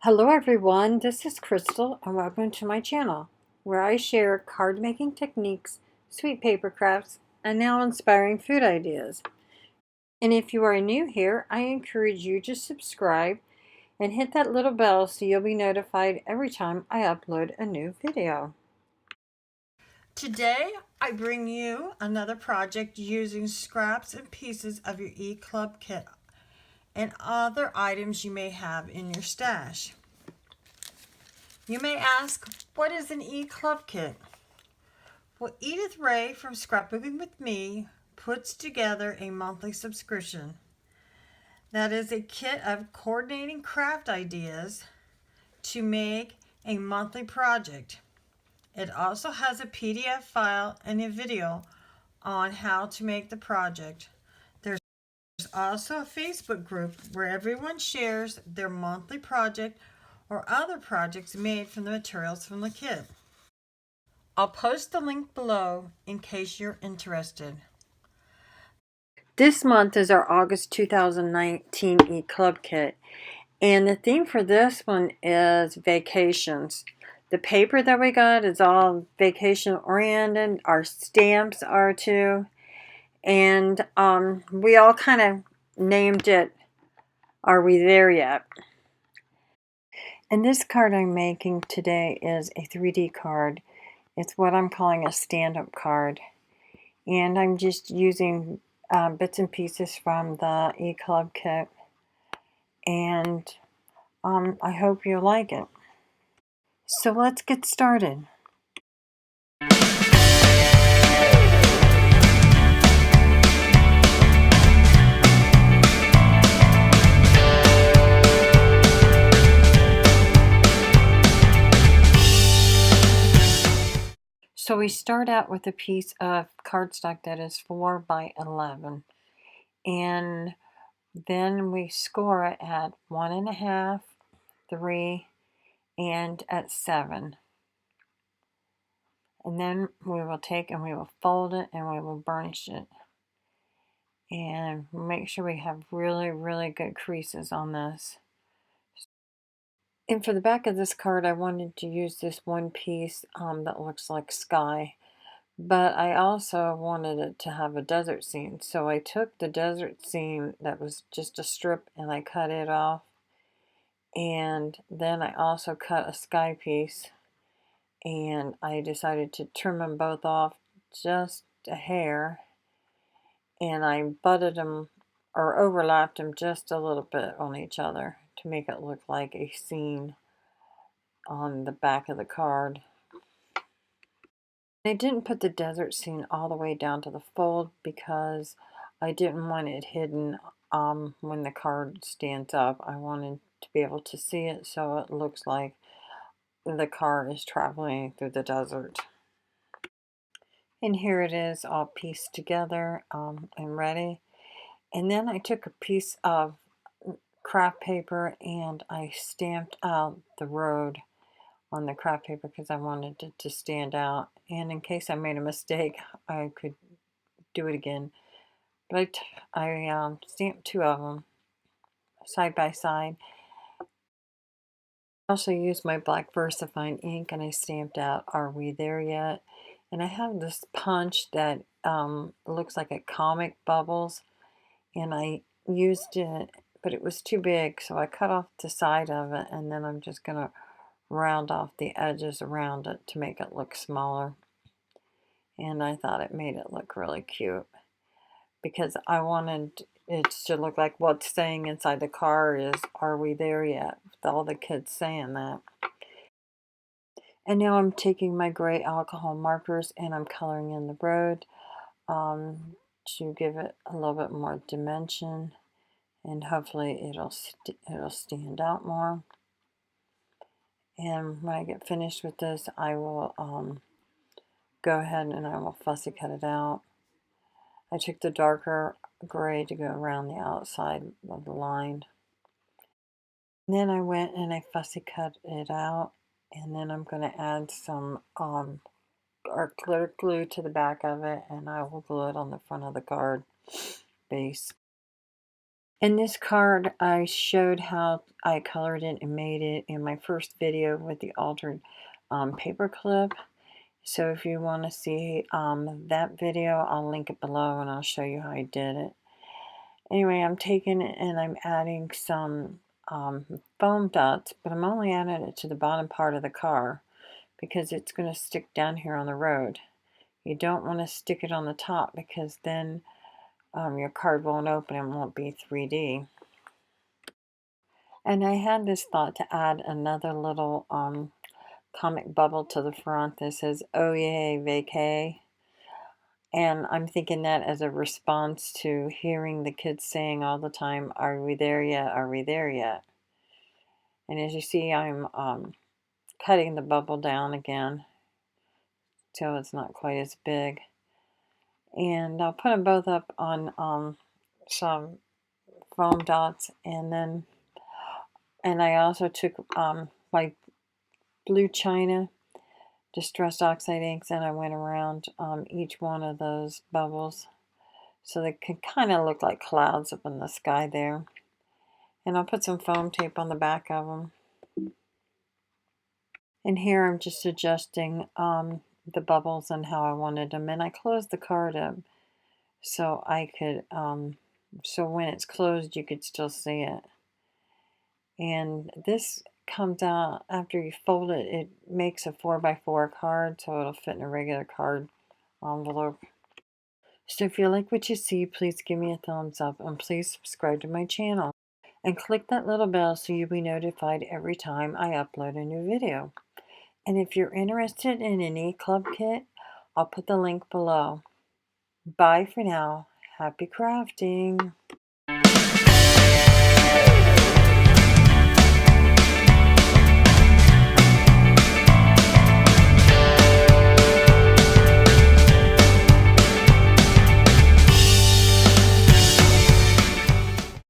Hello everyone, this is Crystal and welcome to my channel where I share card making techniques, sweet paper crafts, and now inspiring food ideas. And if you are new here, I encourage you to subscribe and hit that little bell so you'll be notified every time I upload a new video. Today I bring you another project using scraps and pieces of your e-club kit and other items you may have in your stash. You may ask, what is an e-club kit? Well, Edith Wray from Scrapbooking with Me puts together a monthly subscription. That is a kit of coordinating craft ideas to make a monthly project. It also has a PDF file and a video on how to make the project. There's also a Facebook group where everyone shares their monthly project or other projects made from the materials from the kit. I'll post the link below in case you're interested. This month is our August 2019 e-club kit, and the theme for this one is vacations. The paper that we got is all vacation oriented. Our stamps are too, and we all kind of named it, Are We There Yet? And this card I'm making today is a 3D card. It's what I'm calling a stand-up card. And I'm just using bits and pieces from the e-club kit. And I hope you like it. So let's get started. So we start out with a piece of cardstock that is 4 by 11, and then we score it at 1.5, 3, and at 7. And then we will take and we will fold it and we will burnish it. And make sure we have really good creases on this. And for the back of this card, I wanted to use this one piece that looks like sky. But I also wanted it to have a desert scene. So I took the desert scene that was just a strip and I cut it off. And then I also cut a sky piece. And I decided to trim them both off just a hair. And I butted them or overlapped them just a little bit on each other to make it look like a scene on the back of the card. I didn't put the desert scene all the way down to the fold because I didn't want it hidden when the card stands up. I wanted to be able to see it so it looks like the car is traveling through the desert. And here it is all pieced together and ready. And then I took a piece of craft paper and I stamped out the road on the craft paper because I wanted it to stand out. And in case I made a mistake, I could do it again. But I stamped 2 of them side by side. I also used my black VersaFine ink and I stamped out Are We There Yet? And I have this punch that looks like a comic bubbles, and I used it, but it was too big, so I cut off the side of it, and then I'm just going to round off the edges around it to make it look smaller. And I thought it made it look really cute because I wanted it to look like what's saying inside the car is, Are we there yet? With all the kids saying that. And now I'm taking my gray alcohol markers and I'm coloring in the road to give it a little bit more dimension, and hopefully it'll stand out more. And when I get finished with this, I will go ahead and I will fussy cut it out. I took the darker gray to go around the outside of the line. And then I went and I fussy cut it out, and then I'm going to add some art glitter glue to the back of it, and I will glue it on the front of the card base. In this card, I showed how I colored it and made it in my first video with the altered paper clip. So if you want to see that video, I'll link it below and I'll show you how I did it. Anyway, I'm taking it and I'm adding some foam dots, but I'm only adding it to the bottom part of the car because it's going to stick down here on the road. You don't want to stick it on the top because then your card won't open and won't be 3D. And I had this thought to add another little comic bubble to the front that says, "Oh yay, vacay." And I'm thinking that as a response to hearing the kids saying all the time, "Are we there yet? Are we there yet?" And as you see, I'm cutting the bubble down again so it's not quite as big. And I'll put them both up on some foam dots, and I also took my blue china distressed oxide inks and I went around each one of those bubbles so they can kind of look like clouds up in the sky there. And I'll put some foam tape on the back of them. And here I'm just adjusting the bubbles and how I wanted them, and I closed the card up so I could so when it's closed you could still see it. And this comes out after you fold it. It makes a 4x4 card, so it'll fit in a regular card envelope. So if you like what you see, please give me a thumbs up and please subscribe to my channel and click that little bell so you'll be notified every time I upload a new video. And if you're interested in an e-club kit, I'll put the link below. Bye for now. Happy crafting.